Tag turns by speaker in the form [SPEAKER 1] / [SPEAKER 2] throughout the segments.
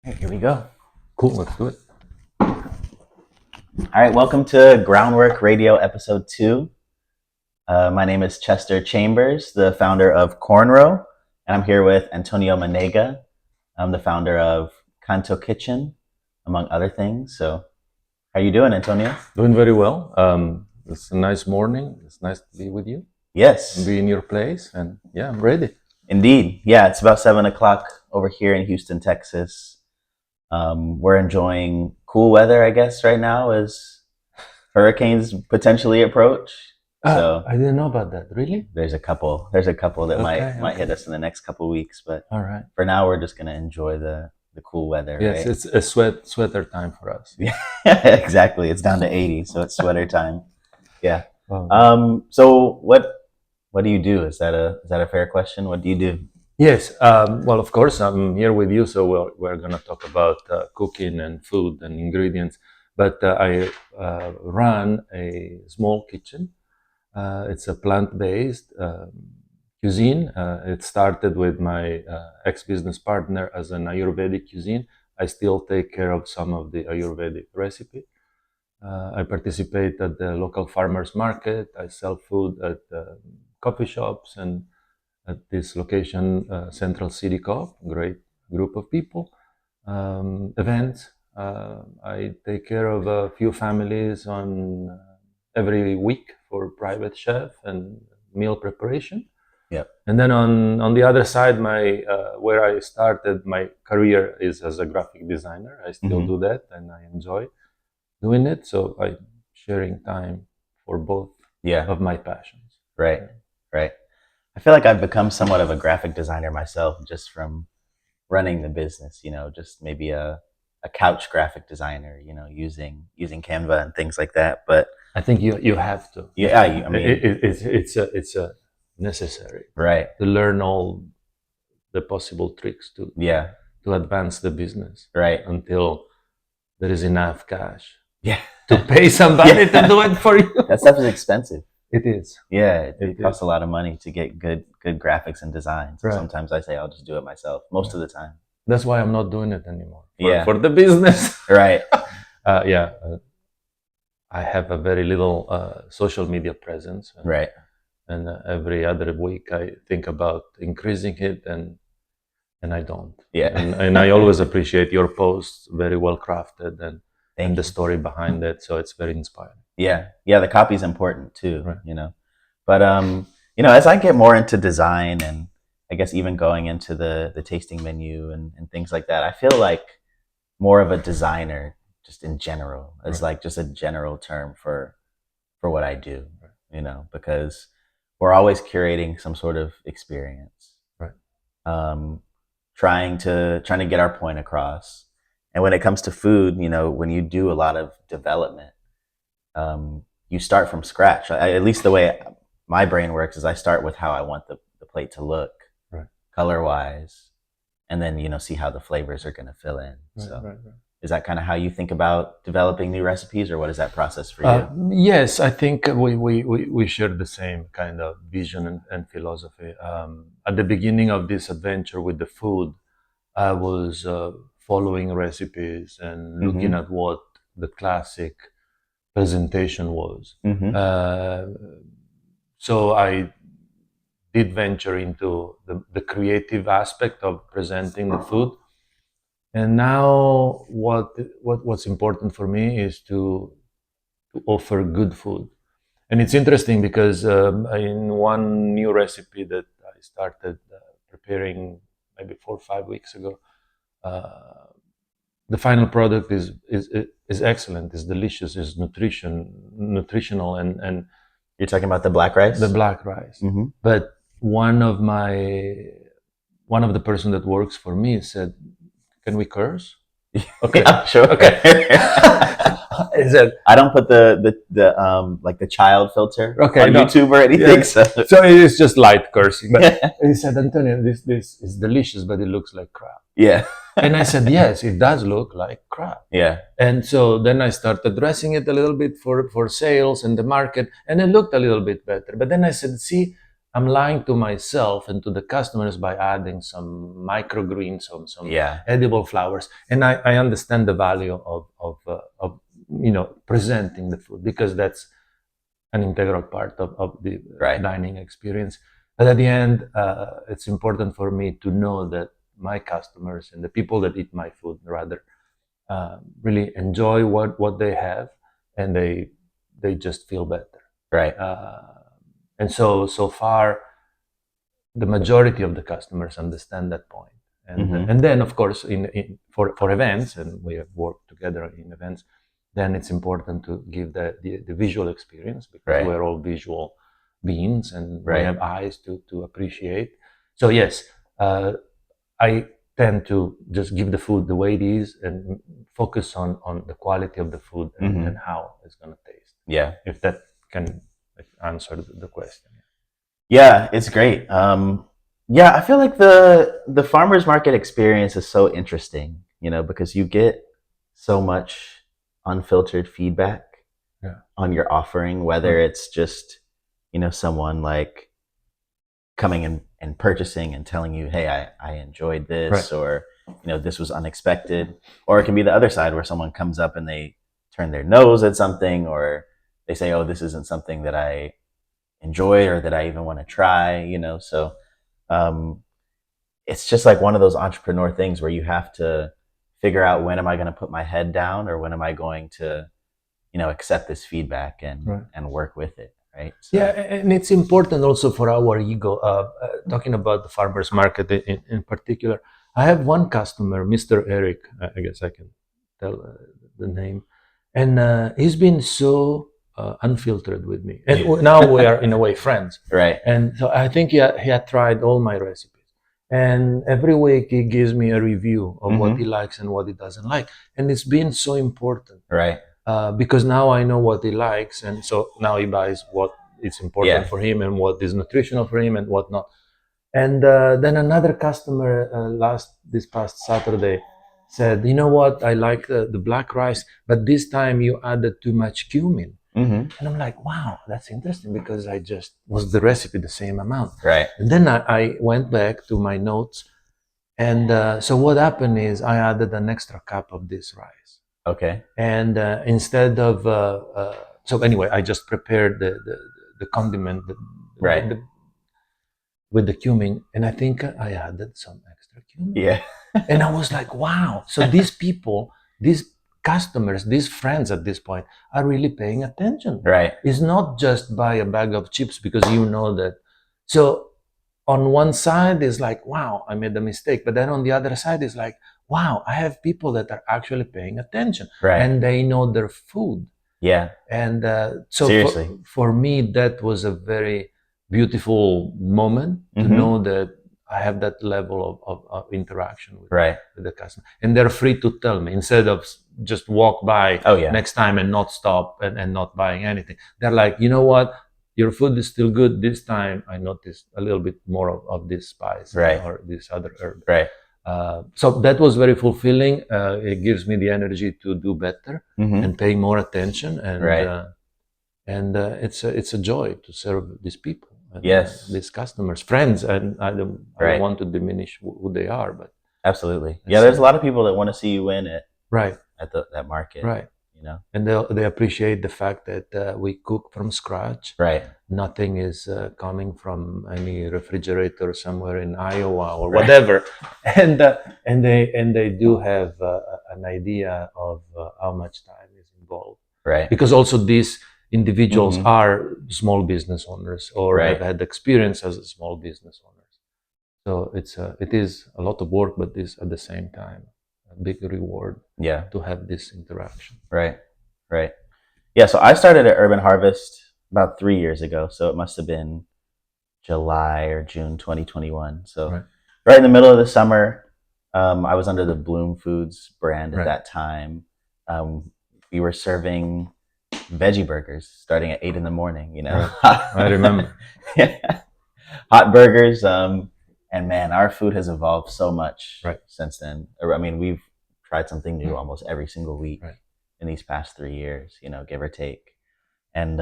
[SPEAKER 1] Hey, here we go.
[SPEAKER 2] Cool, let's do it.
[SPEAKER 1] All right, welcome to Groundwork Radio episode 2. My name is Chester Chambers, the founder of Cornrow, and I'm here with Antonio Manega. I'm the founder of Kanto Kitchen, among other things. So, how you doing, Antonio?
[SPEAKER 2] Doing very well. It's a nice morning. It's nice to be with you
[SPEAKER 1] Yes,
[SPEAKER 2] and be in your place. And yeah, I'm ready.
[SPEAKER 1] indeed. Yeah, it's about 7 o'clock over here in Houston, Texas. We're enjoying cool weather, I guess, right now as hurricanes potentially approach. So
[SPEAKER 2] I didn't know about that. Really?
[SPEAKER 1] there's a couple that
[SPEAKER 2] Okay,
[SPEAKER 1] might
[SPEAKER 2] okay.
[SPEAKER 1] hit us in the next couple of weeks, but
[SPEAKER 2] All right.
[SPEAKER 1] for now we're just gonna enjoy the cool weather,
[SPEAKER 2] Yes,
[SPEAKER 1] right?
[SPEAKER 2] it's a sweater time for us.
[SPEAKER 1] Yeah, exactly. It's down to 80, so it's sweater time. Yeah.
[SPEAKER 2] Um,
[SPEAKER 1] So what do you do? Is that a fair question? What do you do?
[SPEAKER 2] yes. Well, of course, I'm here with you, so we're gonna talk about cooking and food and ingredients. But I run a small kitchen. It's a plant-based cuisine. It started with my ex-business partner as an Ayurvedic cuisine. I still take care of some of the Ayurvedic recipe. I participate at the local farmers market. I sell food at coffee shops and at this location, Central City Co-op, great group of people. Events. I take care of a few families on every week for private chef and meal preparation.
[SPEAKER 1] Yep.
[SPEAKER 2] And then on the other side, my where I started my career is as a graphic designer. I still do that, and I enjoy doing it. So I'm sharing time for both
[SPEAKER 1] Yeah.
[SPEAKER 2] of my passions.
[SPEAKER 1] Right. Right. I feel like I've become somewhat of a graphic designer myself just from running the business, just maybe a couch graphic designer, using Canva and things like that. But
[SPEAKER 2] I think you have to.
[SPEAKER 1] yeah, I mean,
[SPEAKER 2] It's a necessary
[SPEAKER 1] right.
[SPEAKER 2] to learn all the possible tricks
[SPEAKER 1] Yeah.
[SPEAKER 2] to advance the business
[SPEAKER 1] Right.
[SPEAKER 2] until there is enough cash
[SPEAKER 1] Yeah.
[SPEAKER 2] to pay somebody to do it for you.
[SPEAKER 1] That stuff is expensive.
[SPEAKER 2] It is.
[SPEAKER 1] Yeah, it
[SPEAKER 2] It
[SPEAKER 1] costs
[SPEAKER 2] is.
[SPEAKER 1] a lot of money to get good graphics and designs.
[SPEAKER 2] Right.
[SPEAKER 1] Sometimes I say I'll just do it myself. Most of the time.
[SPEAKER 2] That's why I'm not doing it anymore.
[SPEAKER 1] Yeah.
[SPEAKER 2] For the business.
[SPEAKER 1] Right.
[SPEAKER 2] I have a very little social media presence.
[SPEAKER 1] Right.
[SPEAKER 2] And every other week I think about increasing it, and I don't.
[SPEAKER 1] Yeah.
[SPEAKER 2] And I always appreciate your posts, very well crafted, and
[SPEAKER 1] Thank
[SPEAKER 2] the
[SPEAKER 1] you.
[SPEAKER 2] story behind it. So it's very inspiring.
[SPEAKER 1] Yeah. Yeah, the copy's important too,
[SPEAKER 2] Right.
[SPEAKER 1] But as I get more into design and I guess even going into the tasting menu and things like that, I feel like more of a designer just in general is
[SPEAKER 2] Right.
[SPEAKER 1] like just a general term for what I do, because we're always curating some sort of experience.
[SPEAKER 2] Right.
[SPEAKER 1] Um, trying to get our point across. And when it comes to food, when you do a lot of development, you start from scratch. At least the way my brain works is I start with how I want the plate to look,
[SPEAKER 2] Right.
[SPEAKER 1] color wise, and then see how the flavors are going to fill in.
[SPEAKER 2] Right.
[SPEAKER 1] Is that kind of how you think about developing new recipes, or what is that process for you?
[SPEAKER 2] Yes, I think we share the same kind of vision and philosophy. At the beginning of this adventure with the food, I was following recipes and looking at what the classic presentation was.
[SPEAKER 1] Mm-hmm.
[SPEAKER 2] So I did venture into the creative aspect of presenting the food. And now what's important for me is to offer good food. And it's interesting because in one new recipe that I started preparing maybe 4 or 5 weeks ago, the final product is excellent, is delicious, is nutritional, and
[SPEAKER 1] You're talking about the black rice?
[SPEAKER 2] the black rice.
[SPEAKER 1] Mm-hmm.
[SPEAKER 2] But one of the person that works for me said, "Can we curse?" Okay,
[SPEAKER 1] Yeah, sure.
[SPEAKER 2] Okay. I said,
[SPEAKER 1] I don't put the like the child filter
[SPEAKER 2] Okay,
[SPEAKER 1] on
[SPEAKER 2] no.
[SPEAKER 1] YouTube or anything.
[SPEAKER 2] Yeah. So it is just light cursing. But he said, "Antonio, this is delicious, but it looks like crap."
[SPEAKER 1] Yeah.
[SPEAKER 2] And I said, "Yes, it does look like crap."
[SPEAKER 1] Yeah.
[SPEAKER 2] And so then I started dressing it a little bit for sales and the market, and it looked a little bit better. But then I said, "See, I'm lying to myself and to the customers by adding some microgreens, some edible flowers, and I understand the value of presenting the food, because that's an integral part of the dining experience. But at the end, it's important for me to know that my customers and the people that eat my food rather really enjoy what they have, and they just feel better.
[SPEAKER 1] Right.
[SPEAKER 2] And so far, the majority of the customers understand that point. And then, of course, for events, and we have worked together in events, then it's important to give the visual experience, because we're all visual beings, and we have eyes to appreciate. So yes, I tend to just give the food the way it is and focus on the quality of the food and how it's going to taste.
[SPEAKER 1] Yeah.
[SPEAKER 2] If that can answer the question.
[SPEAKER 1] Yeah, it's great. Yeah, I feel like the farmers market experience is so interesting, because you get so much unfiltered feedback on your offering, whether it's just, someone like coming and purchasing and telling you, hey, I enjoyed this, or, this was unexpected. Or it can be the other side, where someone comes up and they turn their nose at something, or they say, oh, this isn't something that I enjoy or that I even want to try, so it's just like one of those entrepreneur things where you have to figure out, when am I going to put my head down, or when am I going to, accept this feedback and work with it. Right.
[SPEAKER 2] So. Yeah, and it's important also for our ego. Talking about the farmers market in particular, I have one customer, Mr. Eric. I guess I can tell the name, and he's been so unfiltered with me, and now we are in a way friends.
[SPEAKER 1] Right.
[SPEAKER 2] And so I think he had tried all my recipes, and every week he gives me a review of what he likes and what he doesn't like, and it's been so important.
[SPEAKER 1] Right.
[SPEAKER 2] Because now I know what he likes, and so now he buys what is important for him and what is nutritional for him and what not. And then another customer this past Saturday said, you know what, I like the black rice, but this time you added too much cumin. And I'm like, wow, that's interesting, because I just was the recipe the same amount.
[SPEAKER 1] Right.
[SPEAKER 2] And then I went back to my notes, and so what happened is I added an extra cup of this rice.
[SPEAKER 1] Okay.
[SPEAKER 2] And instead of so anyway, I just prepared the condiment with the cumin, and I think I added some extra cumin.
[SPEAKER 1] Yeah.
[SPEAKER 2] And I was like, wow. So these people, these customers, these friends at this point are really paying attention.
[SPEAKER 1] Right.
[SPEAKER 2] It's not just buy a bag of chips because you know that. So on one side is like, wow, I made a mistake. But then on the other side is like, wow, I have people that are actually paying attention, and they know their food.
[SPEAKER 1] Yeah.
[SPEAKER 2] And so for me, that was a very beautiful moment to know that I have that level of interaction with the customer. And they're free to tell me, instead of just walk by next time and not stop and not buying anything. They're like, you know what? Your food is still good. This time I noticed a little bit more of this spice or this other herb.
[SPEAKER 1] Right.
[SPEAKER 2] So that was very fulfilling. It gives me the energy to do better and pay more attention. And it's a joy to serve these people. And, these customers, friends, and I don't want to diminish who they are, but
[SPEAKER 1] absolutely, there's a lot of people that want to see you win it at that market,
[SPEAKER 2] and they appreciate the fact that we cook from scratch. Nothing is coming from any refrigerator somewhere in Iowa or whatever, and they do have an idea of how much time is involved, because also these individuals are small business owners or have had experience as a small business owners. So it is a lot of work, but it's at the same time a big reward to have this interaction.
[SPEAKER 1] Right. Yeah, so I started at Urban Harvest about 3 years ago. So it must have been July or June 2021. So right in the middle of the summer, I was under the Bloom Foods brand at that time. We were serving veggie burgers starting at 8 a.m.
[SPEAKER 2] I remember.
[SPEAKER 1] Hot burgers. And man, our food has evolved so much since then. I mean, we've tried something new almost every single week in these past 3 years, give or take. And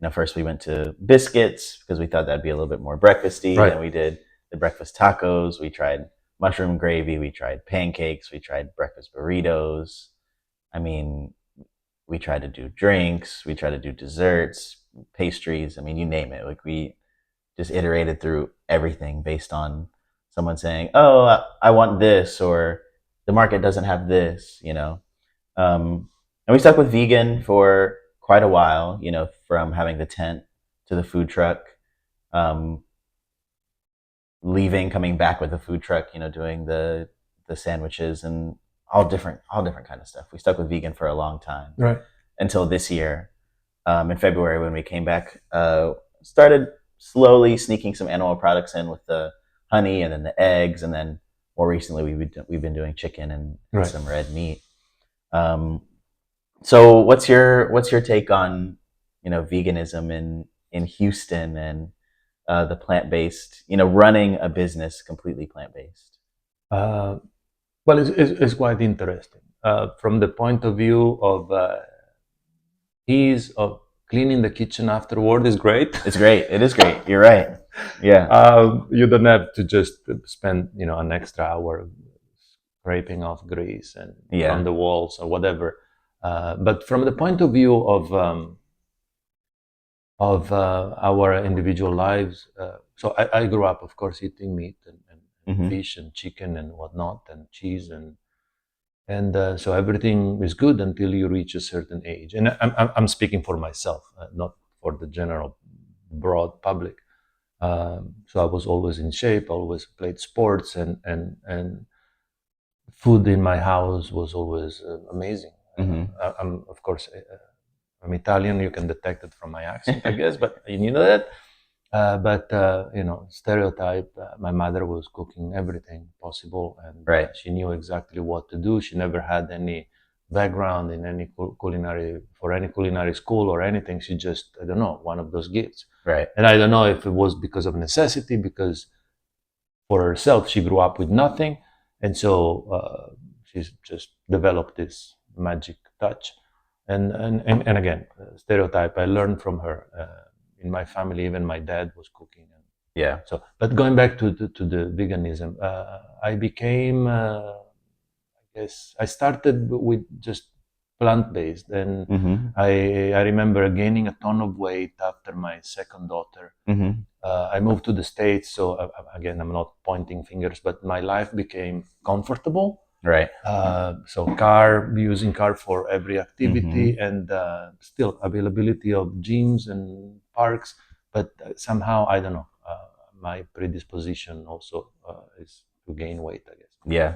[SPEAKER 1] first we went to biscuits because we thought that'd be a little bit more breakfasty.
[SPEAKER 2] Right.
[SPEAKER 1] Then we did the breakfast tacos. We tried mushroom gravy. We tried pancakes. We tried breakfast burritos. I mean, we tried to do drinks. We tried to do desserts, pastries. I mean, you name it. Like we just iterated through everything based on someone saying, "Oh, I want this," or "The market doesn't have this," and we stuck with vegan for quite a while. From having the tent to the food truck, um, leaving, coming back with the food truck. Doing the sandwiches and all different kind of stuff. We stuck with vegan for a long time,
[SPEAKER 2] Right.
[SPEAKER 1] until this year, in February when we came back. Started slowly sneaking some animal products in with the honey and then the eggs, and then more recently we've been doing chicken and
[SPEAKER 2] Right.
[SPEAKER 1] some red meat. So what's your take on veganism in Houston and the plant-based, running a business completely plant-based?
[SPEAKER 2] Well, it's quite interesting from the point of view of ease of cleaning the kitchen afterward is great.
[SPEAKER 1] It's great. It is great. You're right. Yeah.
[SPEAKER 2] You don't have to just spend an extra hour scraping off grease and on the walls or whatever. But from the point of view of our individual lives, so I grew up, of course, eating meat and fish and chicken and whatnot and cheese and so everything is good until you reach a certain age. And I'm speaking for myself, not for the general broad public. So I was always in shape, always played sports, and food in my house was always amazing. I'm, of course, I'm Italian. You can detect it from my accent, I guess, but you know that. But stereotype. My mother was cooking everything possible, and she knew exactly what to do. She never had any background in any culinary school or anything. She just, I don't know, one of those gifts.
[SPEAKER 1] Right.
[SPEAKER 2] And I don't know if it was because of necessity, because for herself she grew up with nothing, and so she's just developed this magic touch. And again, stereotype. I learned from her. In my family, even my dad was cooking.
[SPEAKER 1] Yeah.
[SPEAKER 2] So, but going back to the veganism, I became, I guess, I started with just plant-based, and I remember gaining a ton of weight after my second daughter. I moved to the States, so again, I'm not pointing fingers, but my life became comfortable.
[SPEAKER 1] Right.
[SPEAKER 2] So using car for every activity, and still availability of gyms and parks, but somehow, I don't know, my predisposition also is to gain weight, I guess.
[SPEAKER 1] Yeah.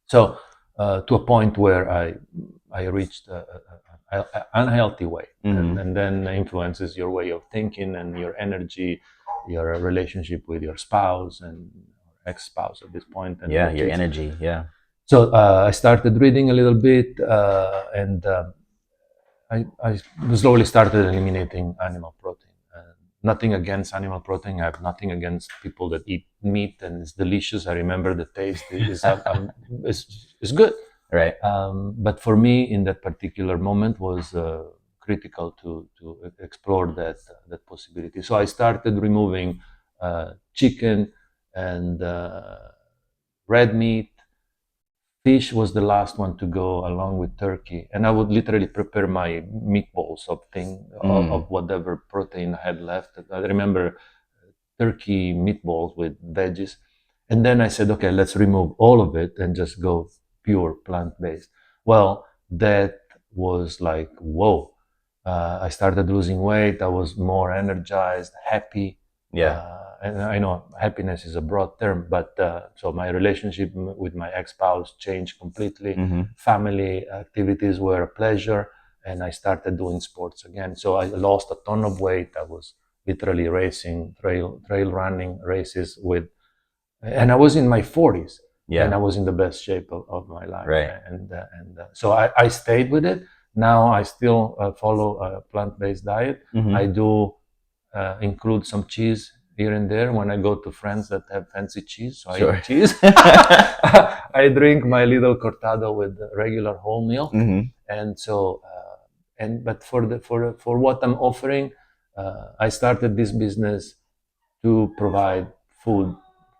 [SPEAKER 2] So to a point where I reached an unhealthy weight, and then influences your way of thinking and your energy, your relationship with your spouse and ex-spouse at this point. And
[SPEAKER 1] your energy. Yeah.
[SPEAKER 2] So I started reading a little bit, and I slowly started eliminating animal protein. Nothing against animal protein. I have nothing against people that eat meat, and it's delicious. I remember the taste. It's good.
[SPEAKER 1] Right.
[SPEAKER 2] But for me, in that particular moment, was critical to explore that possibility. So I started removing chicken and red meat. Fish was the last one to go, along with turkey, and I would literally prepare my meatballs of whatever protein I had left. I remember turkey meatballs with veggies, and then I said, okay, let's remove all of it and just go pure plant-based. Well, that was like, whoa. I started losing weight. I was more energized, happy.
[SPEAKER 1] Yeah.
[SPEAKER 2] And I know happiness is a broad term, but so my relationship with my ex-spouse changed completely. Family activities were a pleasure, and I started doing sports again. So I lost a ton of weight. I was literally racing, trail running races and I was in my 40s.
[SPEAKER 1] Yeah.
[SPEAKER 2] And I was in the best shape of my life.
[SPEAKER 1] Right.
[SPEAKER 2] And so I stayed with it. Now I still follow a plant-based diet. I do include some cheese here and there when I go to friends that have fancy cheese. So I eat cheese. I drink my little cortado with regular wholemeal. And so, but for what I'm offering, I started this business to provide food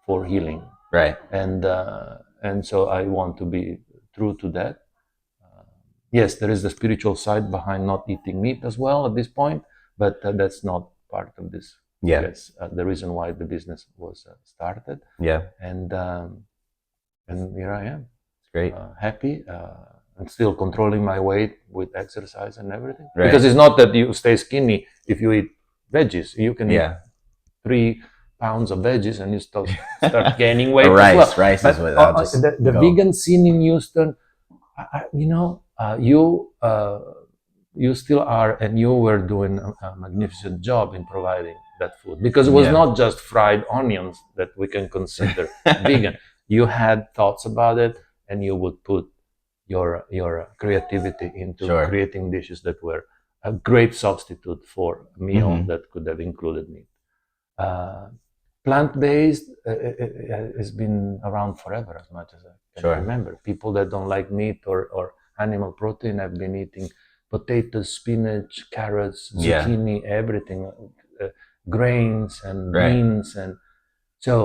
[SPEAKER 2] for healing,
[SPEAKER 1] Right.
[SPEAKER 2] and so I want to be true to that. Yes, there is the spiritual side behind not eating meat as well at this point, but that's not part of this.
[SPEAKER 1] Yeah.
[SPEAKER 2] Yes, the reason why the business was started.
[SPEAKER 1] Yeah.
[SPEAKER 2] And here I am.
[SPEAKER 1] It's great.
[SPEAKER 2] Happy. I'm still controlling my weight with exercise and everything.
[SPEAKER 1] Right.
[SPEAKER 2] Because it's not that you stay skinny if you eat veggies. You can eat
[SPEAKER 1] Yeah.
[SPEAKER 2] 3 pounds of veggies and you still start gaining weight as
[SPEAKER 1] Rice.
[SPEAKER 2] well.
[SPEAKER 1] Rice is what I'll just
[SPEAKER 2] the
[SPEAKER 1] go.
[SPEAKER 2] vegan scene in Houston, you still are, and you were doing a magnificent job in providing that food, because it was not just fried onions that we can consider vegan. You had thoughts about it, and you would put your creativity into creating dishes that were a great substitute for a meal that could have included meat. Plant-based has been around forever, as much as I can remember. People that don't like meat or animal protein have been eating potatoes, spinach, carrots, zucchini, everything, grains and beans. And so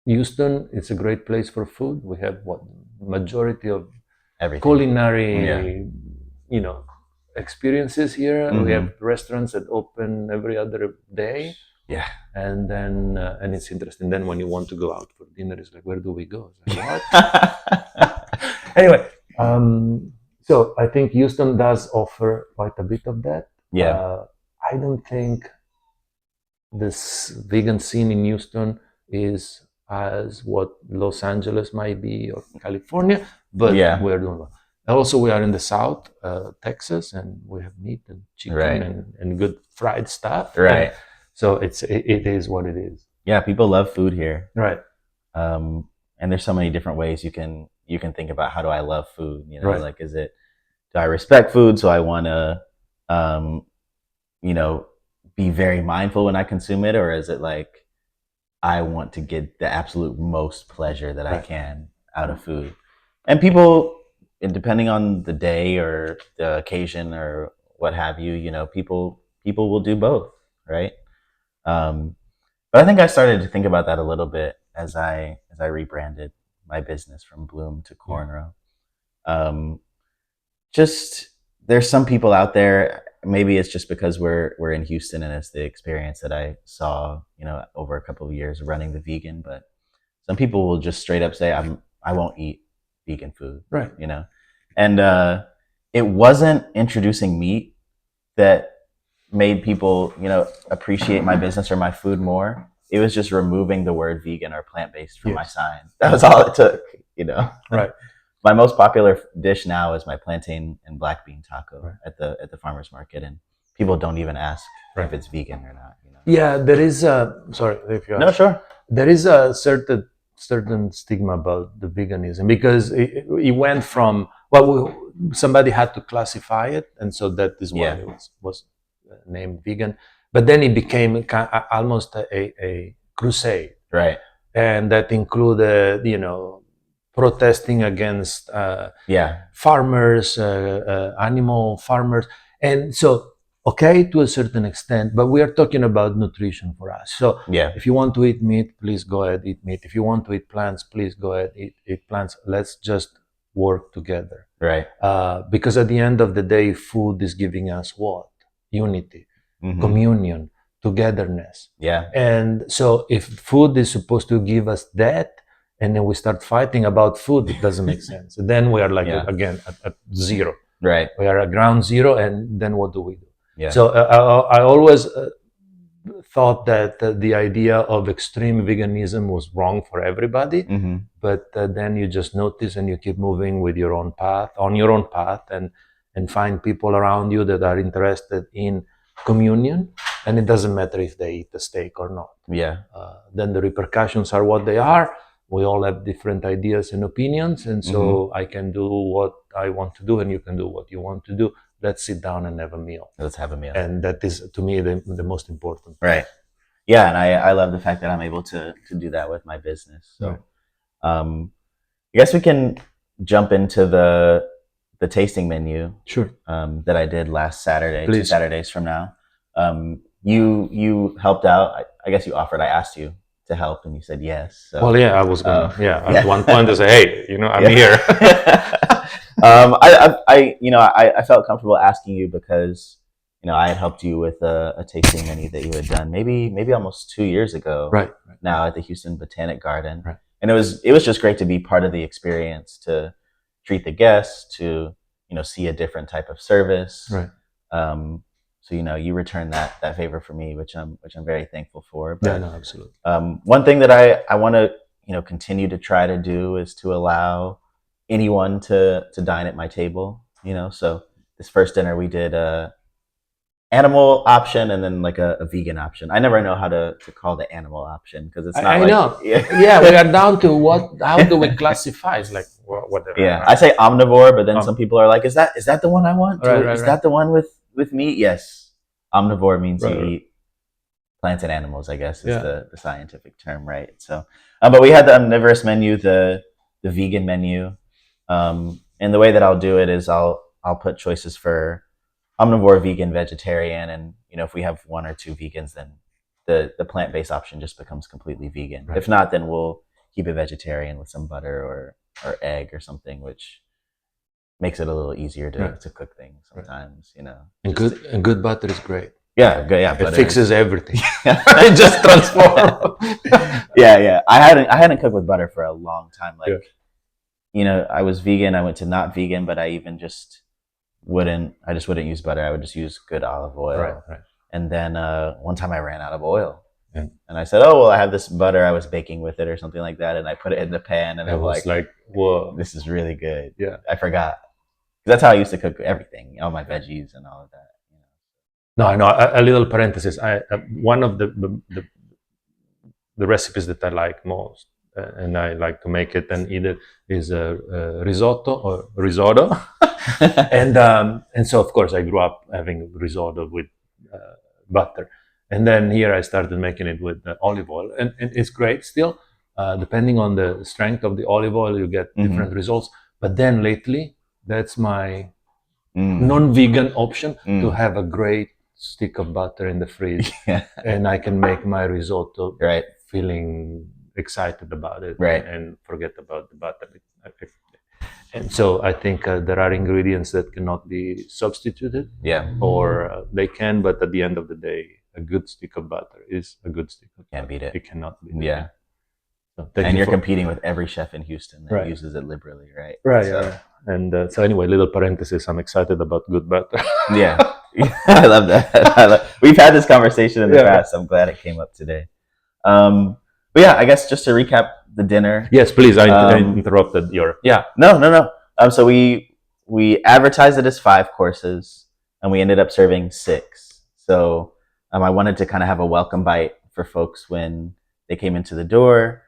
[SPEAKER 2] Houston, it's a great place for food. We have majority of culinary, experiences here. We have restaurants that open every other day.
[SPEAKER 1] Yeah.
[SPEAKER 2] And then, and it's interesting. Then when you want to go out for dinner, it's like, where do we go? It's like, what? Anyway, so I think Houston does offer quite a bit of that.
[SPEAKER 1] Yeah.
[SPEAKER 2] I don't think this vegan scene in Houston is as what Los Angeles might be or California, but we're doing well. Also, we are in the South, Texas, and we have meat and chicken and good fried stuff.
[SPEAKER 1] Right.
[SPEAKER 2] And so it is what it is.
[SPEAKER 1] Yeah, people love food here.
[SPEAKER 2] Right.
[SPEAKER 1] And there's so many different ways you can think about, how do I love food? Like, is it, do I respect food, so I want to, be very mindful when I consume it, or is it like I want to get the absolute most pleasure that I can out of food? And people, depending on the day or the occasion or what have you, people will do both, right? But I think I started to think about that a little bit as I rebranded my business from Bloom to Cornrow. Just, there's some people out there, maybe it's just because we're in Houston and it's the experience that I saw, over a couple of years running the vegan, but some people will just straight up say, I won't eat vegan food.
[SPEAKER 2] Right.
[SPEAKER 1] And it wasn't introducing meat that made people, appreciate my business or my food more. It was just removing the word vegan or plant-based from my sign. That was all it took,
[SPEAKER 2] Right.
[SPEAKER 1] My most popular dish now is my plantain and black bean taco at the farmer's market, and people don't even ask if it's vegan or not.
[SPEAKER 2] Yeah, there is sorry if you ask.
[SPEAKER 1] No, sure.
[SPEAKER 2] There is a certain stigma about the veganism, because it went from, somebody had to classify it, and so that is why it was named vegan. But then it became almost a crusade,
[SPEAKER 1] right?
[SPEAKER 2] And that included, protesting against farmers, animal farmers, and so to a certain extent. But we are talking about nutrition for us. So if you want to eat meat, please go ahead, eat meat. If you want to eat plants, please go ahead, eat plants. Let's just work together,
[SPEAKER 1] right?
[SPEAKER 2] Because at the end of the day, food is giving us what? Unity, communion, togetherness.
[SPEAKER 1] Yeah.
[SPEAKER 2] And so if food is supposed to give us that, and then we start fighting about food, it doesn't make sense. Then we are like, again, at zero.
[SPEAKER 1] Right.
[SPEAKER 2] We are at ground zero, and then what do we do?
[SPEAKER 1] Yeah.
[SPEAKER 2] So I always thought that the idea of extreme veganism was wrong for everybody. But then you just notice and you keep moving with your own path, and find people around you that are interested in communion. And it doesn't matter if they eat a steak or not.
[SPEAKER 1] Yeah.
[SPEAKER 2] Then the repercussions are what they are. We all have different ideas and opinions. And so I can do what I want to do, and you can do what you want to do. Let's sit down and have a meal.
[SPEAKER 1] Let's have a meal.
[SPEAKER 2] And that is, to me, the most important.
[SPEAKER 1] Right. Yeah. And I love the fact that I'm able to do that with my business. So I guess we can jump into the the tasting menu
[SPEAKER 2] Sure.
[SPEAKER 1] that I did last Saturday,
[SPEAKER 2] Please.
[SPEAKER 1] 2 Saturdays from now. You helped out. I guess you offered. I asked you to help, and you said yes. So,
[SPEAKER 2] Well, yeah, I was gonna. At one point, I say, "Hey, I'm here."
[SPEAKER 1] I felt comfortable asking you because I had helped you with a tasting menu that you had done maybe almost 2 years ago.
[SPEAKER 2] Right.
[SPEAKER 1] Now at the Houston Botanic Garden,
[SPEAKER 2] Right.
[SPEAKER 1] and it was just great to be part of the experience, to treat the guests, to see a different type of service.
[SPEAKER 2] Right.
[SPEAKER 1] So you returned that favor for me, which I'm very thankful for. But,
[SPEAKER 2] yeah, no, absolutely.
[SPEAKER 1] One thing that I want to continue to try to do is to allow anyone to dine at my table. So this first dinner we did a animal option and then like a vegan option. I never know how to call the animal option because it's not.
[SPEAKER 2] I know. Yeah, we are down to what? How do we classify? It's like whatever.
[SPEAKER 1] Yeah, I say omnivore, but then some people are like, "Is that the one I want? Is that the one with meat?" Yes, omnivore means you eat plants and animals, I guess is the scientific term, right? So, but we had the omnivorous menu, the vegan menu, and the way that I'll do it is I'll put choices for omnivore, vegan, vegetarian, and if we have one or two vegans, then the plant-based option just becomes completely vegan. Right. If not, then we'll keep it vegetarian with some butter or egg or something, which makes it a little easier to cook things sometimes.
[SPEAKER 2] And good butter is great.
[SPEAKER 1] Yeah, good. Yeah,
[SPEAKER 2] it fixes everything. It just transforms.
[SPEAKER 1] Yeah. I hadn't cooked with butter for a long time. I was vegan. I went to not vegan, but I even just wouldn't use butter. I would just use good olive oil.
[SPEAKER 2] Right.
[SPEAKER 1] And then one time I ran out of oil, and I said, "Oh well, I have this butter. I was baking with it or something like that." And I put it in the pan, and I was like, "Whoa, this is really good."
[SPEAKER 2] Yeah,
[SPEAKER 1] I forgot because that's how I used to cook everything, all my veggies and all of that.
[SPEAKER 2] No, I know. A little parenthesis. One of the recipes that I like most, and I like to make it and eat it, is a risotto or risotto. and so of course I grew up having risotto with butter, and then here I started making it with olive oil, and it's great still. Depending on the strength of the olive oil, you get different results. But then lately, that's my non-vegan option, to have a great stick of butter in the fridge, and I can make my risotto feeling excited about it, and forget about the butter. And so I think there are ingredients that cannot be substituted, or they can, but at the end of the day, a good stick of butter is a good stick of butter.
[SPEAKER 1] Can't beat it.
[SPEAKER 2] It cannot be.
[SPEAKER 1] Yeah.
[SPEAKER 2] So
[SPEAKER 1] and you're competing with every chef in Houston that uses it liberally, right?
[SPEAKER 2] Right. So. And so anyway, little parenthesis, I'm excited about good butter.
[SPEAKER 1] Yeah. I love that. We've had this conversation in the past. I'm glad it came up today. But yeah, I guess just to recap the dinner.
[SPEAKER 2] Yes, please. I interrupted your. Yeah.
[SPEAKER 1] No. So we advertised it as 5 courses, and we ended up serving 6. So I wanted to kind of have a welcome bite for folks when they came into the door.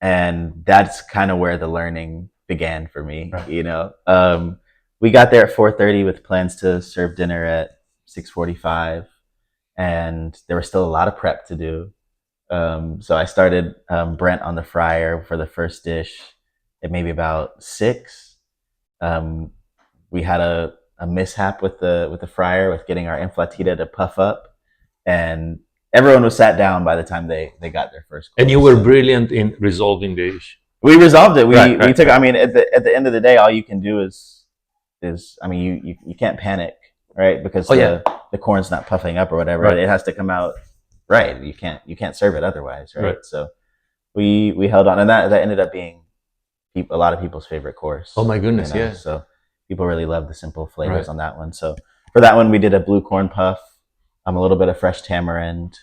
[SPEAKER 1] And that's kind of where the learning began for me. Right. We got there at 4:30 with plans to serve dinner at 6:45, and there was still a lot of prep to do. So I started Brent on the fryer for the first dish at maybe about 6. We had a mishap with the fryer, with getting our inflatita to puff up, and everyone was sat down by the time they got their first course.
[SPEAKER 2] And you were brilliant in resolving the issue.
[SPEAKER 1] We resolved it. We took. I mean, at the end of the day, all you can do is I mean, you can't panic, right? Because the corn's not puffing up or whatever. Right. It has to come out right. You can't serve it otherwise, right? So we held on, and that ended up being a lot of people's favorite course.
[SPEAKER 2] Oh my goodness, yeah.
[SPEAKER 1] So people really love the simple flavors on that one. So for that one, we did a blue corn puff, a little bit of fresh tamarind,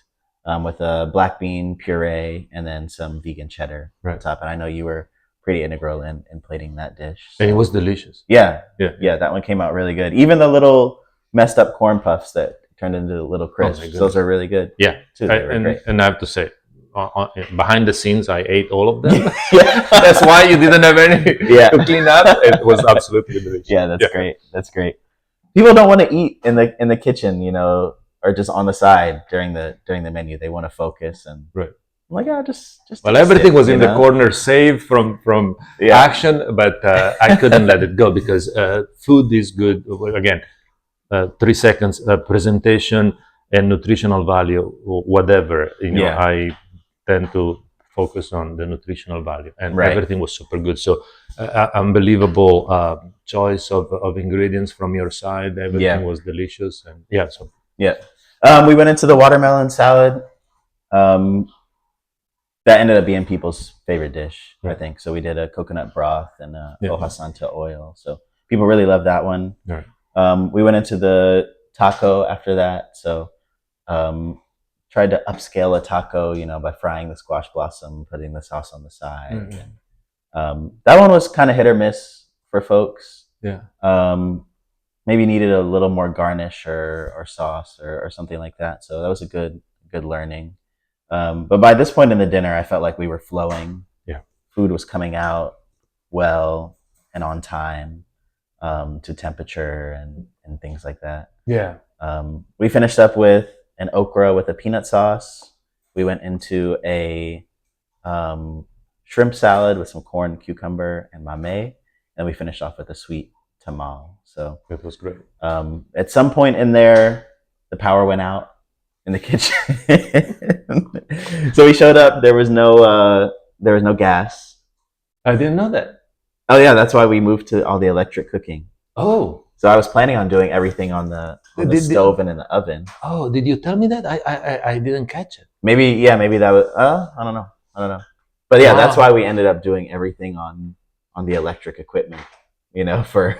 [SPEAKER 1] with a black bean puree, and then some vegan cheddar on top. And I know you were pretty integral in plating that dish. So.
[SPEAKER 2] And it was delicious.
[SPEAKER 1] Yeah, that one came out really good. Even the little messed up corn puffs that turned into little crisps, those are really good.
[SPEAKER 2] Yeah,
[SPEAKER 1] too.
[SPEAKER 2] And I have to say, behind the scenes, I ate all of them. That's why you didn't have any to clean up. It was absolutely delicious.
[SPEAKER 1] Yeah, that's great. That's great. People don't want to eat in the kitchen, or just on the side during the menu. They want to focus, and I'm like, just
[SPEAKER 2] Well,
[SPEAKER 1] taste
[SPEAKER 2] everything
[SPEAKER 1] it,
[SPEAKER 2] was in the corner, saved from action, but I couldn't let it go because food is good. Again, 3 seconds presentation and nutritional value, whatever. I tend to focus on the nutritional value, and everything was super good. So, unbelievable choice of ingredients from your side. Everything was delicious, and
[SPEAKER 1] we went into the watermelon salad. That ended up being people's favorite dish, I think. So we did a coconut broth and hoja santa oil. So people really loved that one.
[SPEAKER 2] Right.
[SPEAKER 1] We went into the taco after that. So tried to upscale a taco, by frying the squash blossom, putting the sauce on the side. And, that one was kind of hit or miss for folks.
[SPEAKER 2] Yeah.
[SPEAKER 1] Maybe needed a little more garnish or sauce or something like that. So that was a good learning. But by this point in the dinner, I felt like we were flowing.
[SPEAKER 2] Yeah.
[SPEAKER 1] Food was coming out well and on time, to temperature and things like that.
[SPEAKER 2] Yeah.
[SPEAKER 1] We finished up with an okra with a peanut sauce. We went into a shrimp salad with some corn, cucumber, and mamey. And we finished off with a sweet tamal. So
[SPEAKER 2] it was great.
[SPEAKER 1] At some point in there, the power went out in the kitchen. So we showed up. There was no gas.
[SPEAKER 2] I didn't know that.
[SPEAKER 1] Oh yeah, that's why we moved to all the electric cooking.
[SPEAKER 2] Oh,
[SPEAKER 1] so I was planning on doing everything on the stove and in the oven.
[SPEAKER 2] Oh, did you tell me that? I didn't catch it.
[SPEAKER 1] Maybe that was. I don't know. But yeah, that's why we ended up doing everything on the electric equipment. For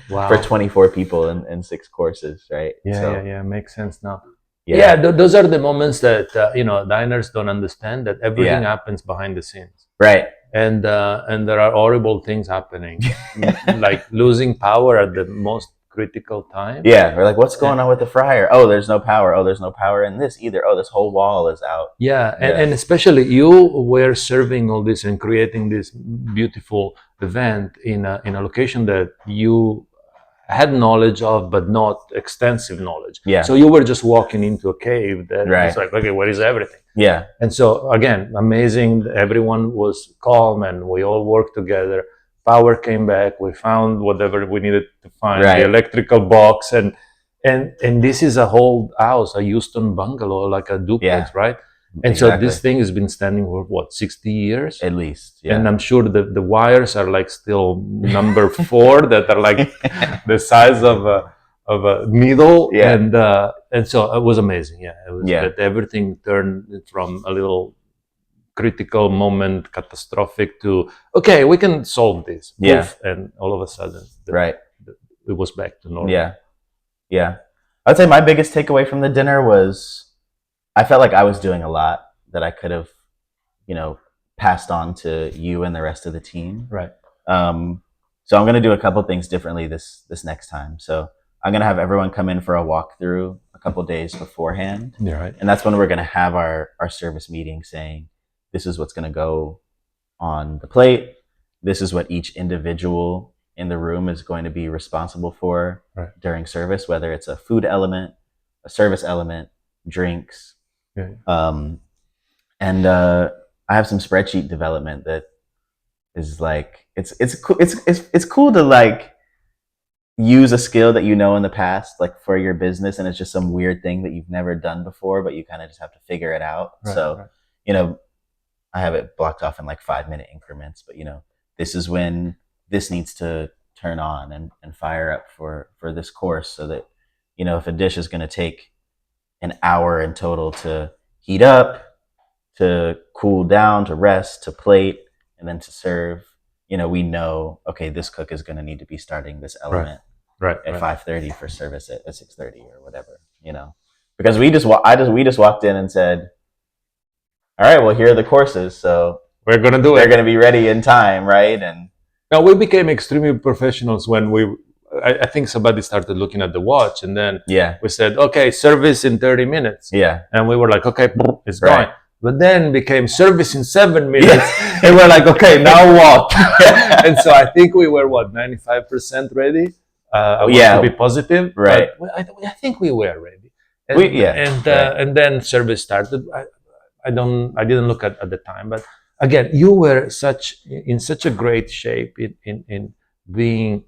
[SPEAKER 1] for 24 people and 6 courses, right?
[SPEAKER 2] Yeah. Makes sense now. Yeah, those are the moments that diners don't understand, that everything happens behind the scenes,
[SPEAKER 1] right?
[SPEAKER 2] And there are horrible things happening, like losing power at the most critical time.
[SPEAKER 1] Yeah, we're like, what's going on with the fryer? Oh, there's no power. Oh, there's no power in this either. Oh, this whole wall is out.
[SPEAKER 2] Yeah, and especially you were serving all this and creating this beautiful event in a location that you had knowledge of, but not extensive knowledge.
[SPEAKER 1] Yeah.
[SPEAKER 2] So you were just walking into a cave that was like, okay, what is everything?
[SPEAKER 1] Yeah.
[SPEAKER 2] And so again, amazing. Everyone was calm and we all worked together. Power came back. We found whatever we needed to find, the electrical box, and this is a whole house, a Houston bungalow, like a duplex, right? And so this thing has been standing for 60 years
[SPEAKER 1] at least. Yeah.
[SPEAKER 2] And I'm sure the wires are like still number 4 that are like the size of a needle.
[SPEAKER 1] Yeah.
[SPEAKER 2] And so it was amazing. Yeah. It was
[SPEAKER 1] that
[SPEAKER 2] everything turned from a little critical moment, catastrophic, to okay, we can solve this.
[SPEAKER 1] Yeah.
[SPEAKER 2] Poof, and all of a sudden it was back to normal.
[SPEAKER 1] Yeah. I'd say my biggest takeaway from the dinner was I felt like I was doing a lot that I could have, passed on to you and the rest of the team.
[SPEAKER 2] Right.
[SPEAKER 1] So I'm going to do a couple things differently this next time. So I'm going to have everyone come in for a walkthrough a couple days beforehand.
[SPEAKER 2] Yeah, right.
[SPEAKER 1] And that's when we're going to have our service meeting saying, this is what's going to go on the plate. This is what each individual in the room is going to be responsible for during service, whether it's a food element, a service element, drinks. And I have some spreadsheet development that is like it's cool to like use a skill that in the past, like for your business, and it's just some weird thing that you've never done before, but you kind of just have to figure it out. I have it blocked off in like 5-minute increments, but this is when this needs to turn on and fire up for this course, so that if a dish is going to take an hour in total to heat up, to cool down, to rest, to plate, and then to serve, we know, okay, this cook is going to need to be starting this element at 5:30 for service at 6:30 or whatever, because we just walked in and said, all right, well, here are the courses, so
[SPEAKER 2] we're going to do it.
[SPEAKER 1] They're going to be ready in time, right? And
[SPEAKER 2] now we became extremely professionals when I think somebody started looking at the watch, and then we said, okay, service in 30 minutes.
[SPEAKER 1] Yeah.
[SPEAKER 2] And we were like, okay, it's going. But then became service in 7 minutes. And we're like, okay, now what? And so I think we were, 95% ready? I want to be positive.
[SPEAKER 1] Right.
[SPEAKER 2] But I think we were ready.
[SPEAKER 1] And,
[SPEAKER 2] and then service started. I didn't look at the time, but again, you were in such a great shape in being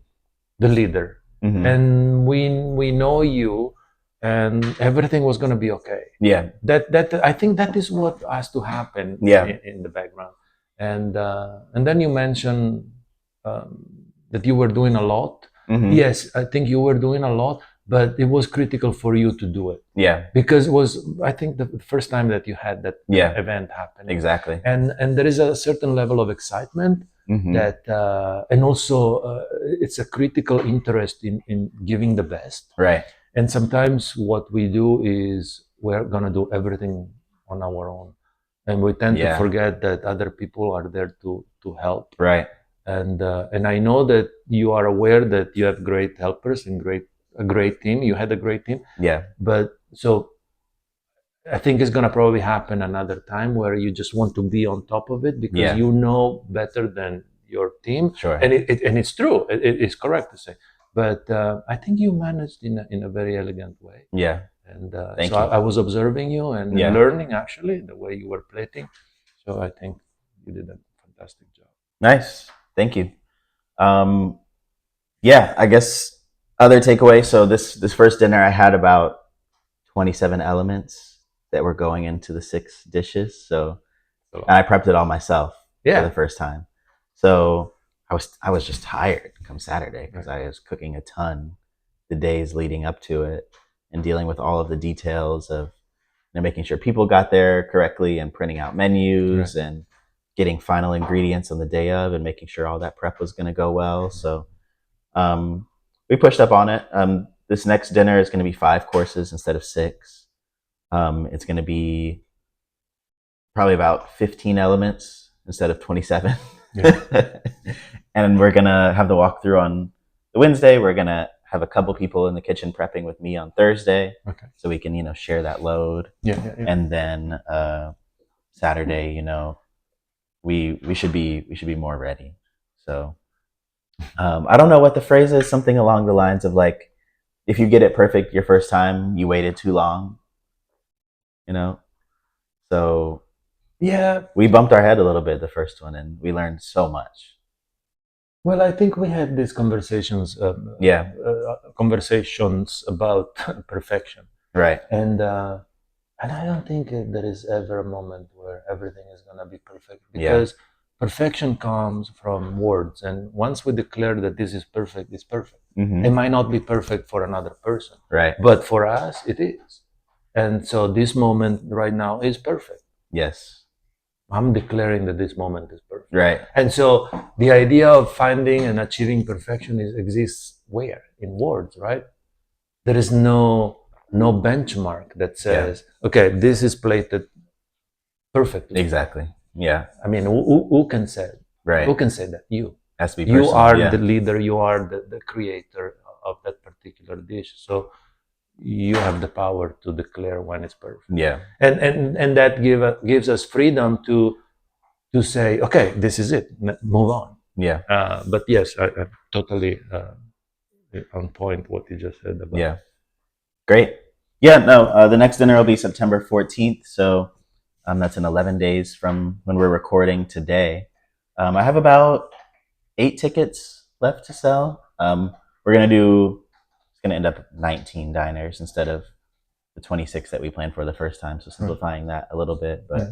[SPEAKER 2] the leader, and we know you, and everything was going to be okay.
[SPEAKER 1] Yeah.
[SPEAKER 2] That I think that is what has to happen.
[SPEAKER 1] Yeah.
[SPEAKER 2] In the background, and then you mentioned that you were doing a lot. Yes, I think you were doing a lot, but it was critical for you to do it.
[SPEAKER 1] Yeah.
[SPEAKER 2] Because it was, I think, the first time that you had that
[SPEAKER 1] Yeah.
[SPEAKER 2] event happen.
[SPEAKER 1] Exactly.
[SPEAKER 2] And there is a certain level of excitement that, and also it's a critical interest in giving the best.
[SPEAKER 1] Right.
[SPEAKER 2] And sometimes what we do is we're gonna do everything on our own, and we tend to forget that other people are there to help.
[SPEAKER 1] Right.
[SPEAKER 2] And I know that you are aware that you have great helpers and a great team. You had a great team.
[SPEAKER 1] Yeah.
[SPEAKER 2] But so I think it's gonna probably happen another time where you just want to be on top of it because you know better than your team.
[SPEAKER 1] Sure.
[SPEAKER 2] And it's true. It is correct to say. But I think you managed in a very elegant way.
[SPEAKER 1] Yeah.
[SPEAKER 2] And
[SPEAKER 1] Thank
[SPEAKER 2] so
[SPEAKER 1] you.
[SPEAKER 2] I was observing you and learning actually the way you were plating. So I think you did a fantastic job.
[SPEAKER 1] Nice. Thank you. Yeah, I guess other takeaway. So this first dinner, I had about 27 elements that were going into the 6 dishes. So, and I prepped it all myself for the first time. So I was just tired come Saturday because I was cooking a ton the days leading up to it and dealing with all of the details of making sure people got there correctly and printing out menus and getting final ingredients on the day of and making sure all that prep was going to go well. So we pushed up on it. This next dinner is going to be 5 courses instead of 6. It's going to be probably about 15 elements instead of 27. And we're going to have the walkthrough on the Wednesday. We're going to have a couple people in the kitchen prepping with me on Thursday. Okay. So we can, share that load. And then Saturday, we should be more ready. So I don't know what the phrase is, something along the lines of like, if you get it perfect your first time, you waited too long. So we bumped our head a little bit the first one, and we learned so much.
[SPEAKER 2] Well, I think we had these conversations. Conversations about perfection,
[SPEAKER 1] right?
[SPEAKER 2] And I don't think there is ever a moment where everything is gonna be perfect because perfection comes from words, and once we declare that this is perfect, it's perfect. It might not be perfect for another person,
[SPEAKER 1] right?
[SPEAKER 2] But for us, it is. And so this moment right now is perfect.
[SPEAKER 1] Yes.
[SPEAKER 2] I'm declaring that this moment is perfect.
[SPEAKER 1] Right.
[SPEAKER 2] And so the idea of finding and achieving perfection exists where? In words, right? There is no benchmark that says, okay, this is plated perfectly.
[SPEAKER 1] Exactly. Yeah.
[SPEAKER 2] I mean, who can say it?
[SPEAKER 1] Right.
[SPEAKER 2] Who can say that? You.
[SPEAKER 1] Has to be
[SPEAKER 2] personal,
[SPEAKER 1] you
[SPEAKER 2] are the leader, you are the creator of that particular dish. So you have the power to declare when it's perfect.
[SPEAKER 1] Yeah.
[SPEAKER 2] And that gives us freedom to say, okay, this is it, move on.
[SPEAKER 1] Yeah.
[SPEAKER 2] But yes, I totally on point what you just said about.
[SPEAKER 1] Yeah. Great. Yeah. No. The next dinner will be September 14th. So that's in 11 days from when we're recording today. I have about 8 tickets left to sell. We're gonna do. It's gonna end up 19 diners instead of the 26 that we planned for the first time. So simplifying that a little bit, but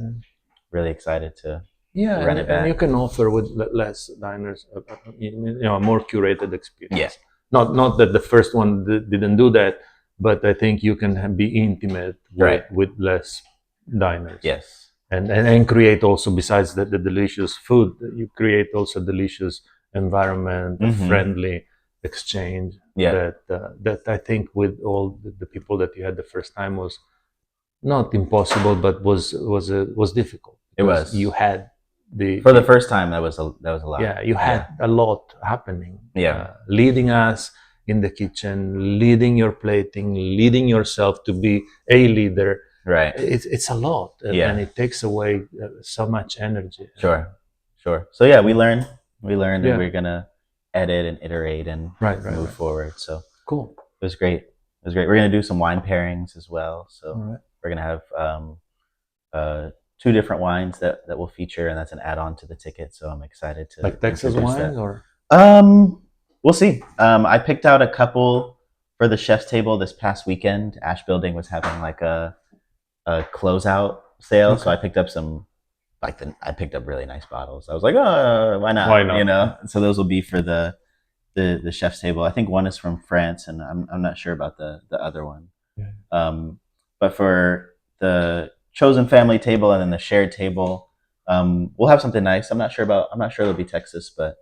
[SPEAKER 1] really excited to run it back.
[SPEAKER 2] And you can offer with less diners, a more curated experience.
[SPEAKER 1] Yes.
[SPEAKER 2] Not that the first one didn't do that, but I think you can be intimate with less diners.
[SPEAKER 1] Yes.
[SPEAKER 2] And create also, besides the delicious food, you create also delicious environment, friendly exchange. That I think with all the people that you had the first time was not impossible, but was difficult.
[SPEAKER 1] It was.
[SPEAKER 2] You had
[SPEAKER 1] for the first time that was a lot.
[SPEAKER 2] Yeah, you had a lot happening.
[SPEAKER 1] Yeah,
[SPEAKER 2] leading us in the kitchen, leading your plating, leading yourself to be a leader.
[SPEAKER 1] Right.
[SPEAKER 2] It's a lot, and it takes away so much energy.
[SPEAKER 1] Sure. So yeah, we learned, and we're gonna edit and iterate and move forward. So
[SPEAKER 2] cool.
[SPEAKER 1] It was great. We're gonna do some wine pairings as well. So we're gonna have 2 different wines that will feature, and that's an add-on to the ticket. So I'm excited to
[SPEAKER 2] Like Texas
[SPEAKER 1] introduce
[SPEAKER 2] wines
[SPEAKER 1] that.
[SPEAKER 2] or?
[SPEAKER 1] We'll see. I picked out a couple for the chef's table this past weekend. Ash Building was having like a closeout sale, so I picked up some I picked up really nice bottles. I was like, oh, why not?
[SPEAKER 2] Why not?
[SPEAKER 1] You know, so those will be for the chef's table. I think one is from France, and I'm not sure about the other one.
[SPEAKER 2] Yeah.
[SPEAKER 1] But for the chosen family table and then the shared table, we'll have something nice. I'm not sure it'll be Texas, but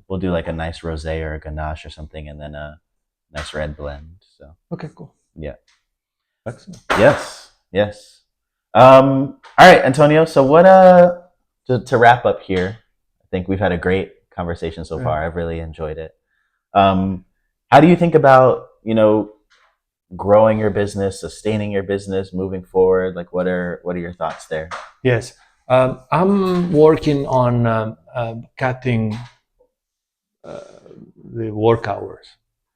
[SPEAKER 1] we'll do like a nice rosé or a Ganache or something, and then a nice red blend. So
[SPEAKER 2] Okay, cool.
[SPEAKER 1] yeah.
[SPEAKER 2] Excellent.
[SPEAKER 1] Yes. All right, Antonio. So what? To wrap up here, I think we've had a great conversation so far. I've really enjoyed it. How do you think about growing your business, sustaining your business, moving forward? Like, what are your thoughts there?
[SPEAKER 2] Yes, I'm working on cutting the work hours.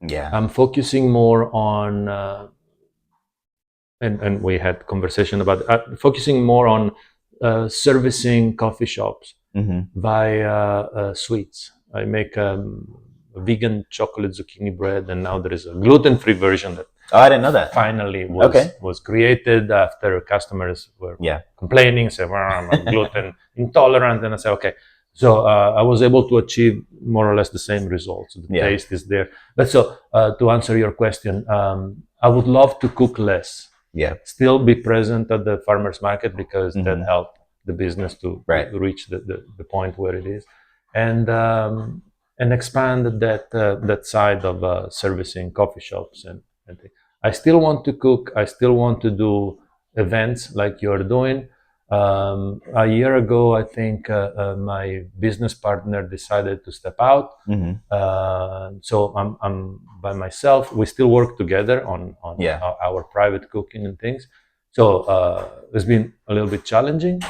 [SPEAKER 1] Yeah.
[SPEAKER 2] I'm focusing more on. And we had conversation about focusing more on servicing coffee shops via sweets. I make vegan chocolate zucchini bread, and now there is a gluten-free version that
[SPEAKER 1] I didn't know that.
[SPEAKER 2] Finally was created after customers were complaining, say, well, I'm gluten intolerant, and I said, okay. So I was able to achieve more or less the same results. The taste is there. But so to answer your question, I would love to cook less.
[SPEAKER 1] Yeah.
[SPEAKER 2] Still be present at the farmers market because that helped the business to reach the point where it is, and expand that side of servicing coffee shops and things. I still want to cook. I still want to do events like you're doing. A year ago, I think my business partner decided to step out. So I'm by myself. We still work together on our private cooking and things. So it's been a little bit challenging.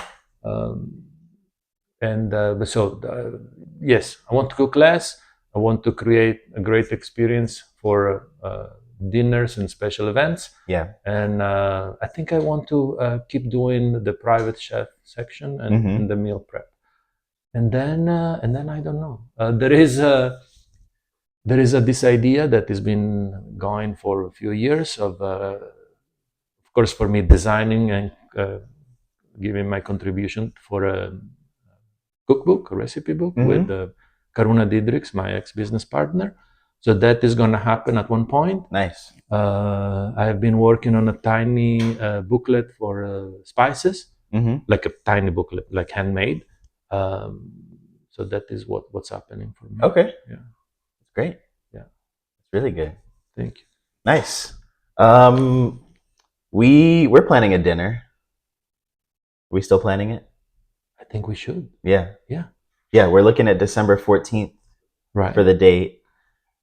[SPEAKER 2] Yes, I want to cook less. I want to create a great experience for dinners and special events.
[SPEAKER 1] Yeah.
[SPEAKER 2] And I think I want to keep doing the private chef section and the meal prep. And then I don't know. There is this idea that has been going for a few years of course, for me, designing and giving my contribution for a cookbook, a recipe book with Karuna Didriks, my ex-business partner. So that is going to happen at one point.
[SPEAKER 1] Nice.
[SPEAKER 2] I have been working on a tiny booklet for spices, like a tiny booklet, like handmade. So that is what's happening for me.
[SPEAKER 1] Okay.
[SPEAKER 2] Yeah.
[SPEAKER 1] It's great.
[SPEAKER 2] Yeah.
[SPEAKER 1] It's really good.
[SPEAKER 2] Thank you.
[SPEAKER 1] Nice. We're planning a dinner. Are we still planning it?
[SPEAKER 2] I think we should.
[SPEAKER 1] Yeah.
[SPEAKER 2] Yeah.
[SPEAKER 1] Yeah, we're looking at December 14th for the date.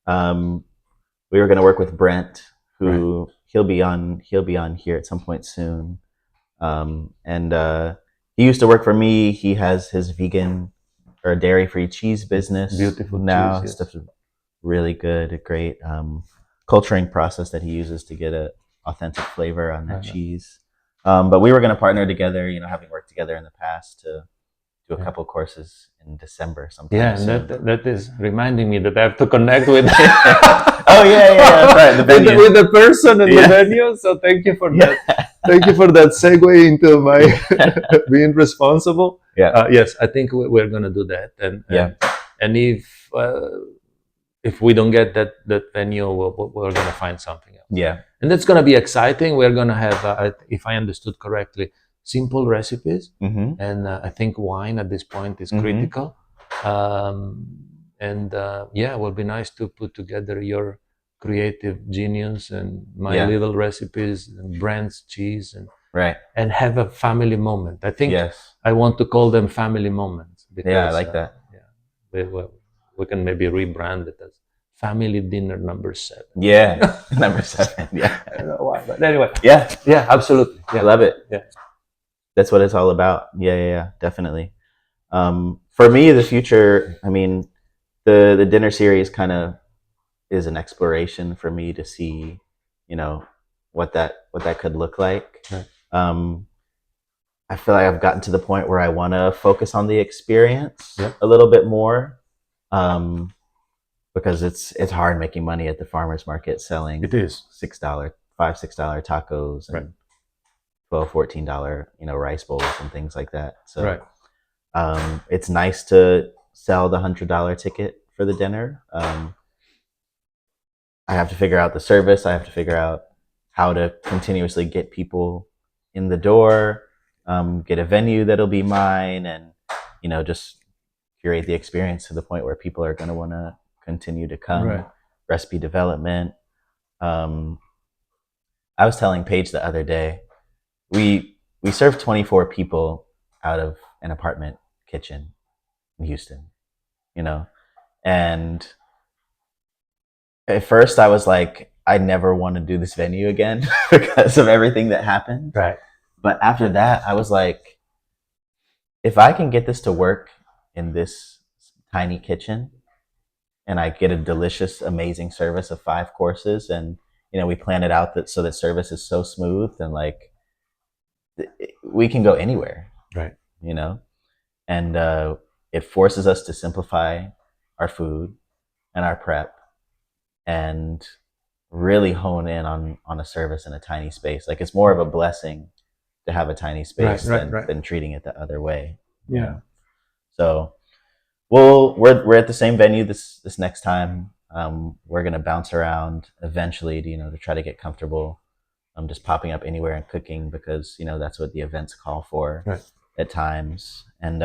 [SPEAKER 1] We were going to work with Brent, who he'll be on here at some point soon. And he used to work for me. He has his vegan or dairy-free cheese business.
[SPEAKER 2] Beautiful
[SPEAKER 1] now.
[SPEAKER 2] cheese.
[SPEAKER 1] Stuff's really good. A great culturing process that he uses to get a authentic flavor on that cheese. But we were going to partner together, having worked together in the past, to do a couple courses in December sometime.
[SPEAKER 2] Yeah, and that is reminding me that I have to connect with
[SPEAKER 1] oh yeah, that's right. The venue.
[SPEAKER 2] with the person and the venue. So thank you for that. Thank you for that segue into my being responsible.
[SPEAKER 1] Yeah.
[SPEAKER 2] Yes, I think we're gonna do that. And if we don't get that venue, we're gonna find something else.
[SPEAKER 1] Yeah.
[SPEAKER 2] And that's gonna be exciting. We're gonna have, if I understood correctly, simple recipes, and I think wine at this point is critical. It will be nice to put together your creative genius and my little recipes and Brand's cheese and have a family moment. I think I want to call them family moments. Because,
[SPEAKER 1] I like that.
[SPEAKER 2] We can maybe rebrand it as family dinner number 7.
[SPEAKER 1] Yeah, number 7. Yeah.
[SPEAKER 2] I don't know why, but anyway.
[SPEAKER 1] Yeah,
[SPEAKER 2] absolutely. Yeah.
[SPEAKER 1] I love it.
[SPEAKER 2] Yeah.
[SPEAKER 1] That's what it's all about. Yeah, definitely. For me, the future, I mean, the dinner series kind of is an exploration for me to see, what that could look like.
[SPEAKER 2] Right.
[SPEAKER 1] I feel like I've gotten to the point where I want to focus on the experience
[SPEAKER 2] Yeah.
[SPEAKER 1] a little bit more, because it's hard making money at the farmers market selling
[SPEAKER 2] It is.
[SPEAKER 1] $6, $5, $6 tacos and
[SPEAKER 2] Right.
[SPEAKER 1] $12, $14, rice bowls and things like that. So
[SPEAKER 2] Right.
[SPEAKER 1] it's nice to sell the $100 ticket for the dinner. I have to figure out the service. I have to figure out how to continuously get people in the door, get a venue that'll be mine, and just curate the experience to the point where people are going to want to continue to come.
[SPEAKER 2] Right.
[SPEAKER 1] Recipe development. I was telling Paige the other day, we serve 24 people out of an apartment kitchen in Houston, and at first I was like, I never want to do this venue again because of everything that happened.
[SPEAKER 2] Right.
[SPEAKER 1] But after that, I was like, if I can get this to work in this tiny kitchen and I get a delicious, amazing service of 5 courses, and we plan it out so that service is so smooth, and like we can go anywhere.
[SPEAKER 2] Right.
[SPEAKER 1] And it forces us to simplify our food and our prep and really hone in on a service in a tiny space. Like it's more of a blessing to have a tiny space than treating it the other way.
[SPEAKER 2] Yeah.
[SPEAKER 1] So we're at the same venue this next time. We're gonna bounce around eventually to try to get comfortable. I'm just popping up anywhere and cooking because that's what the events call for at times. And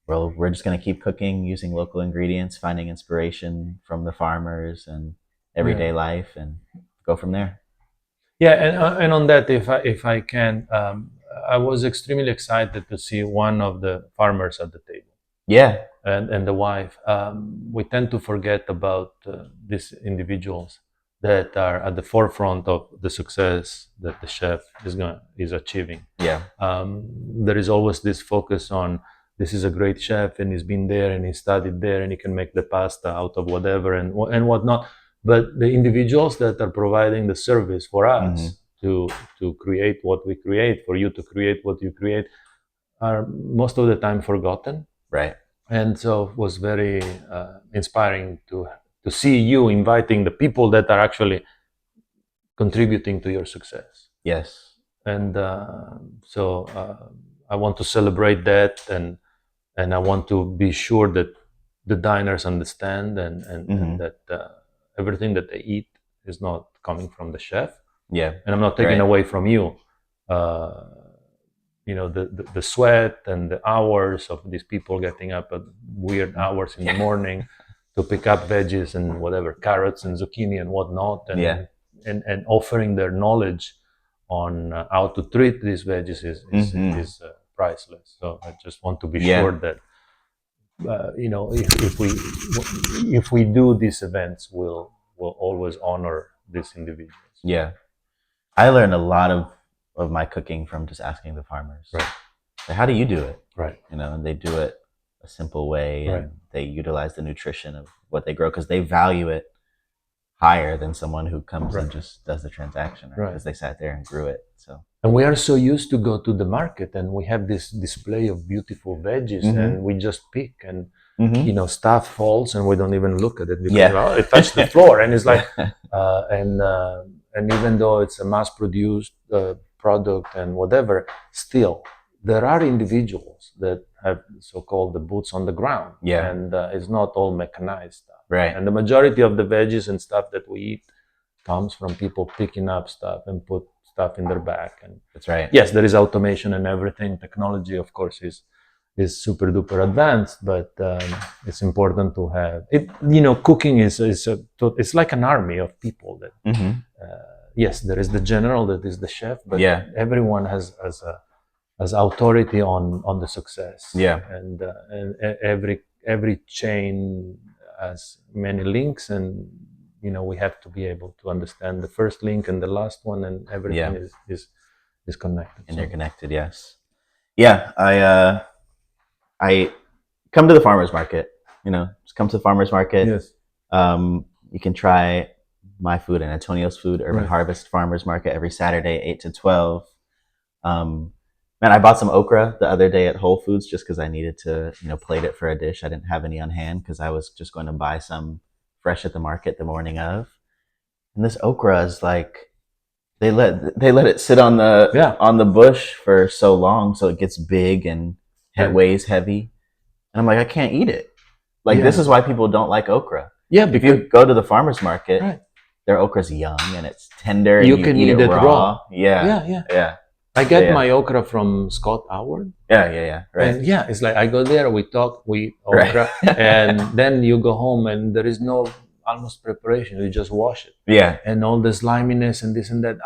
[SPEAKER 1] we're just gonna keep cooking using local ingredients, finding inspiration from the farmers and everyday life, and go from there.
[SPEAKER 2] Yeah, and on that, if I can, I was extremely excited to see one of the farmers at the table.
[SPEAKER 1] Yeah.
[SPEAKER 2] And the wife. We tend to forget about these individuals that are at the forefront of the success that the chef is achieving.
[SPEAKER 1] Yeah.
[SPEAKER 2] There is always this focus on, this is a great chef and he's been there and he studied there and he can make the pasta out of whatever and whatnot. But the individuals that are providing the service for us to create what we create, for you to create what you create, are most of the time forgotten.
[SPEAKER 1] Right.
[SPEAKER 2] And so it was very inspiring to see you inviting the people that are actually contributing to your success.
[SPEAKER 1] Yes.
[SPEAKER 2] And so I want to celebrate that, and I want to be sure that the diners understand and that everything that they eat is not coming from the chef.
[SPEAKER 1] Yeah.
[SPEAKER 2] And I'm not taking away from you. The sweat and the hours of these people getting up at weird hours in the morning to pick up veggies and whatever, carrots and zucchini and whatnot, and offering their knowledge on how to treat these veggies is priceless. So I just want to be sure that if we do these events, we'll always honor these individuals.
[SPEAKER 1] Yeah, I learned a lot of my cooking from just asking the farmers.
[SPEAKER 2] Right.
[SPEAKER 1] Like, how do you do it?
[SPEAKER 2] Right.
[SPEAKER 1] And they do it a simple way, and they utilize the nutrition of what they grow because they value it higher than someone who comes and just does the transaction, because they sat there and grew it. So.
[SPEAKER 2] And we are so used to go to the market and we have this display of beautiful veggies and we just pick and stuff falls and we don't even look at it because it touched the floor, and it's like and even though it's a mass-produced product and whatever, still there are individuals that have so-called the boots on the ground, and it's not all mechanized stuff.
[SPEAKER 1] Right.
[SPEAKER 2] And the majority of the veggies and stuff that we eat comes from people picking up stuff and put stuff in their bag. And
[SPEAKER 1] that's right.
[SPEAKER 2] Yes, there is automation and everything. Technology, of course, is super duper advanced, but it's important to have it. Cooking it's like an army of people that. Yes, there is the general that is the chef, but everyone has authority on the success.
[SPEAKER 1] Yeah.
[SPEAKER 2] And every chain has many links, and we have to be able to understand the first link and the last one, and everything is connected.
[SPEAKER 1] Interconnected, yes. Yeah, I come to the farmers market. Just come to the farmers market.
[SPEAKER 2] Yes.
[SPEAKER 1] You can try my food and Antonio's food, Urban Harvest Farmers Market, every Saturday, 8 to 12. Man, I bought some okra the other day at Whole Foods just because I needed to, plate it for a dish. I didn't have any on hand because I was just going to buy some fresh at the market the morning of. And this okra is like they let it sit on the bush for so long, so it gets big and it weighs heavy. And I'm like, I can't eat it. Like this is why people don't like okra.
[SPEAKER 2] Yeah,
[SPEAKER 1] If you go to the farmer's market,
[SPEAKER 2] right.
[SPEAKER 1] their okra's young and it's tender. And
[SPEAKER 2] you can eat it raw.
[SPEAKER 1] Yeah.
[SPEAKER 2] I get my okra from Scott Howard.
[SPEAKER 1] Yeah. Right.
[SPEAKER 2] And it's like I go there, we talk, we okra, and then you go home and there is no almost preparation. You just wash it.
[SPEAKER 1] Yeah.
[SPEAKER 2] And all the sliminess and this and that,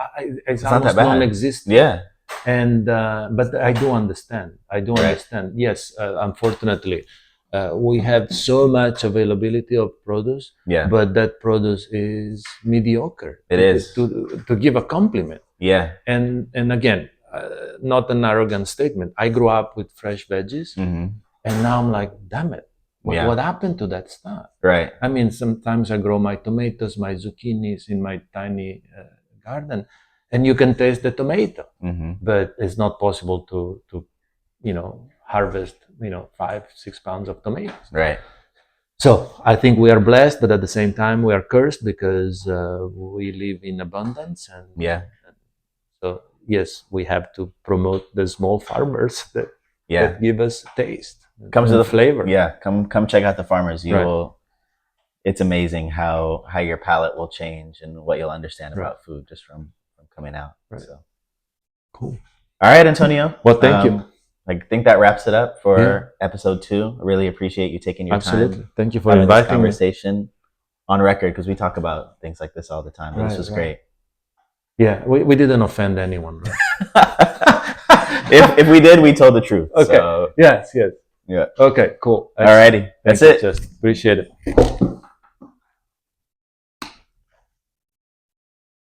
[SPEAKER 2] it's
[SPEAKER 1] not
[SPEAKER 2] almost
[SPEAKER 1] that bad.
[SPEAKER 2] non-existent.
[SPEAKER 1] Yeah.
[SPEAKER 2] And but I do understand. Understand. Yes, unfortunately, we have so much availability of produce.
[SPEAKER 1] Yeah.
[SPEAKER 2] But that produce is mediocre.
[SPEAKER 1] It is
[SPEAKER 2] to give a compliment.
[SPEAKER 1] Yeah.
[SPEAKER 2] And again, not an arrogant statement. I grew up with fresh veggies, and now I'm like, damn it, what happened to that stuff?
[SPEAKER 1] Right.
[SPEAKER 2] I mean, sometimes I grow my tomatoes, my zucchinis in my tiny garden, and you can taste the tomato, but it's not possible to harvest 5-6 pounds of tomatoes.
[SPEAKER 1] Right.
[SPEAKER 2] So I think we are blessed, but at the same time we are cursed because we live in abundance, and so yes, we have to promote the small farmers that give us taste.
[SPEAKER 1] Comes to the
[SPEAKER 2] flavor.
[SPEAKER 1] Yeah, come check out the farmers. It's amazing how your palate will change and what you'll understand about food just from coming out.
[SPEAKER 2] Right.
[SPEAKER 1] So
[SPEAKER 2] cool.
[SPEAKER 1] All right, Antonio.
[SPEAKER 2] Well, thank you.
[SPEAKER 1] I think that wraps it up for episode 2. I really appreciate you taking your time.
[SPEAKER 2] Thank you for inviting me.
[SPEAKER 1] Conversation on record, because we talk about things like this all the time. This was great.
[SPEAKER 2] Yeah, we didn't offend anyone. Right?
[SPEAKER 1] if we did, we told the truth.
[SPEAKER 2] Okay.
[SPEAKER 1] So.
[SPEAKER 2] Yes.
[SPEAKER 1] Yeah.
[SPEAKER 2] Okay. Cool.
[SPEAKER 1] Alrighty. That's it.
[SPEAKER 2] Just appreciate it.